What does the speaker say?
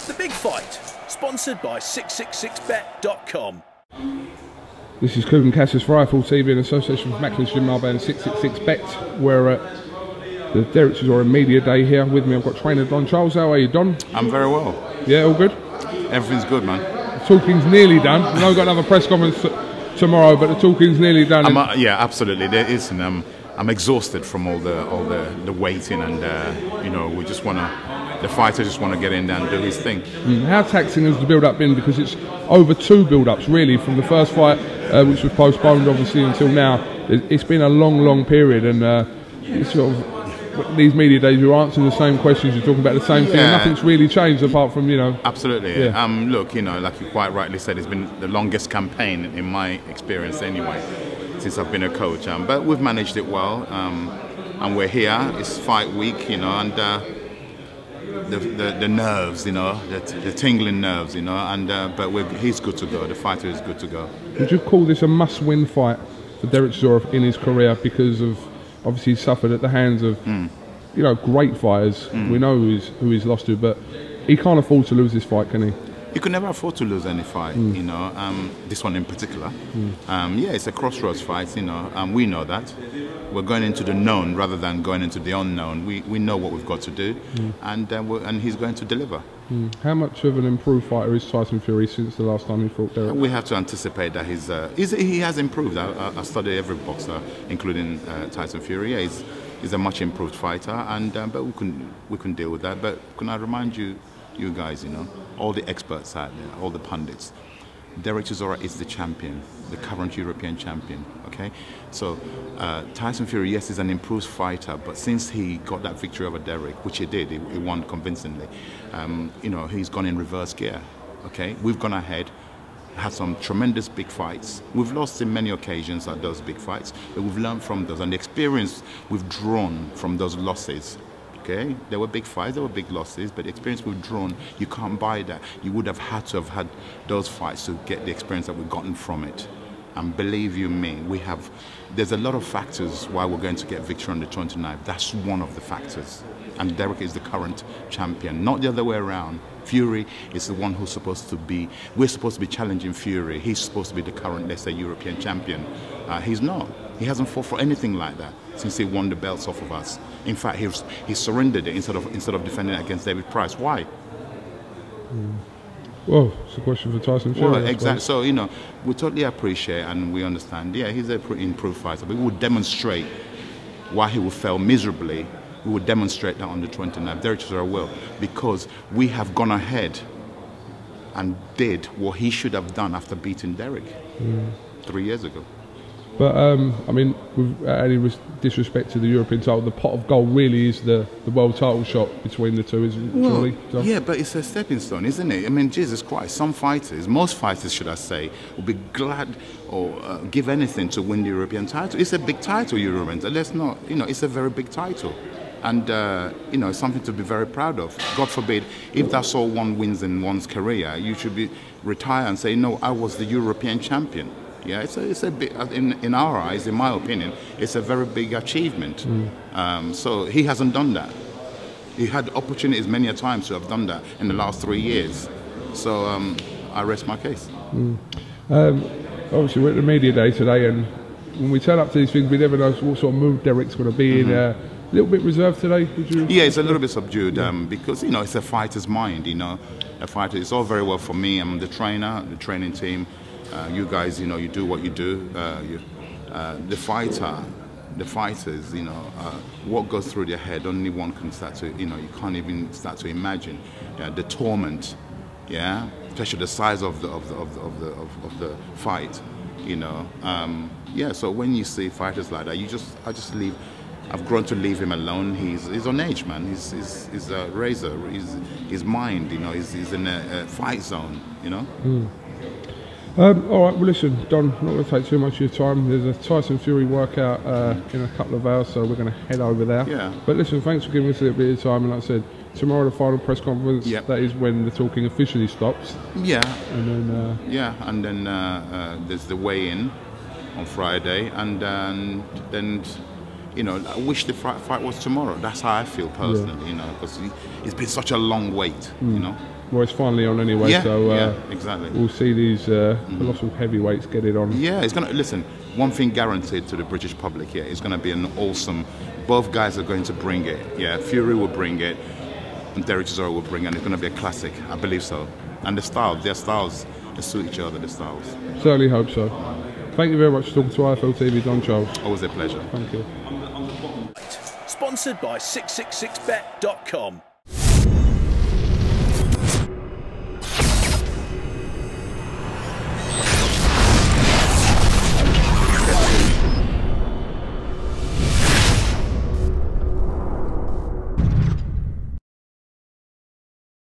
The Big Fight, sponsored by 666bet.com. This is KUGAN CASSIUS Rifle TV in association with Macklin's Gym Marble and 666bet. We're at the Dereck Chisora Media Day here. With me I've got trainer Don Charles. How are you, Don? I'm very well. Yeah, all good? Everything's good, man. The talking's nearly done. I know we've got another press conference tomorrow, but the talking's nearly done. Yeah, absolutely. There is, and I'm exhausted from all the waiting, and you know, we just want to. The fighter just want to get in there and do his thing. How taxing has the build-up been? Because it's over 2 build-ups really, from the first fight, which was postponed obviously until now. It's been a long period, and it's sort of these media days you answer the same questions, you're talking about the same thing. Yeah. Nothing's really changed apart from, you know. Absolutely. Yeah. Look, you know, like you quite rightly said, it's been the longest campaign in my experience anyway, since I've been a coach. But we've managed it well, and we're here. It's fight week, you know, and. The nerves, you know, the tingling nerves, you know, and but he's good to go. The fighter is good to go. Would you call this a must-win fight for Dereck Chisora in his career, because of obviously he suffered at the hands of you know, great fighters? We know who he's lost to, but he can't afford to lose this fight, can he? You can never afford to lose any fight, you know. This one in particular, yeah, it's a crossroads fight, you know. We know that. We're going into the known rather than going into the unknown. We know what we've got to do, and he's going to deliver. How much of an improved fighter is Tyson Fury since the last time he fought Dereck? We have to anticipate that he has improved. I study every boxer, including Tyson Fury. Yeah, he's a much improved fighter, and but we can deal with that. But can I remind you guys, you know, all the experts out there, all the pundits, Dereck Chisora is the champion, the current European champion, okay? So Tyson Fury, yes, is an improved fighter, but since he got that victory over Dereck, which he did, he won convincingly, you know, he's gone in reverse gear, okay? We've gone ahead, had some tremendous big fights. We've lost in many occasions at those big fights, but we've learned from those, and the experience we've drawn from those losses. Okay, there were big fights, there were big losses, but the experience we've drawn, you can't buy that. You would have had to have had those fights to get the experience that we've gotten from it. And believe you me, there's a lot of factors why we're going to get victory on the 29th. That's one of the factors. And Dereck is the current champion, not the other way around. Fury is the one who's supposed to be, we're supposed to be challenging Fury. He's supposed to be the current, let's say, European champion. He's not. He hasn't fought for anything like that since he won the belts off of us. In fact, he surrendered it instead of defending it against David Price. Why? Well, it's a question for Tyson Fury. Well, exactly. So, you know, we totally appreciate and we understand. Yeah, he's a pretty improved fighter, but we would demonstrate why he will fail miserably. We would demonstrate that on the 29th. Dereck Chisora will, because we have gone ahead and did what he should have done after beating Dereck 3 years ago. But I mean, with any disrespect to the European title, the pot of gold really is the world title shot between the two, isn't it? Surely? So. Yeah, but it's a stepping stone, isn't it? I mean, Jesus Christ, some fighters, most fighters, should I say, will be glad or give anything to win the European title. It's a big title, European. Let's not, you know, it's a very big title. And, you know, it's something to be very proud of. God forbid, if that's all one wins in one's career, you should retire and say, no, I was the European champion. Yeah, it's a big, in our eyes, in my opinion, it's a very big achievement. So he hasn't done that. He had opportunities many a times to have done that in the last 3 years. So I rest my case. Obviously, we're at the media day today, and when we turn up to these things, we never know what sort of mood Dereck's going to be in. A little bit reserved today, would you? Yeah, it's a little bit subdued because, you know, it's a fighter's mind, you know. A fighter, it's all very well for me. I'm the trainer, the training team. You guys, you know, you do what you do. The fighters, you know, what goes through their head, only one can start to, you know, you can't even start to imagine. The torment, yeah, especially the size of the fight, you know. Yeah, so when you see fighters like that, I've grown to leave him alone. He's on edge, man. He's a razor. His mind, you know, he's in a fight zone, you know. All right, well listen, Don, not going to take too much of your time. There's a Tyson Fury workout in a couple of hours, so we're going to head over there. Yeah. But listen, thanks for giving us a little bit of time, and like I said, tomorrow the final press conference, that is when the talking officially stops. Yeah. And then... and then there's the weigh-in on Friday, and then you know, I wish the fight was tomorrow. That's how I feel personally, you know, because it's been such a long wait, you know. Well, it's finally on anyway, so exactly. We'll see these colossal heavyweights get it on. Yeah, it's gonna listen. One thing guaranteed to the British public here, it's gonna be an awesome. Both guys are going to bring it. Yeah, Fury will bring it, and Dereck Chisora will bring it. And it's gonna be a classic. I believe so. And their styles, they suit each other. The styles. Certainly hope so. Thank you very much for talking to IFL TV, Don Charles. Always a pleasure. Thank you. Sponsored by 666bet.com.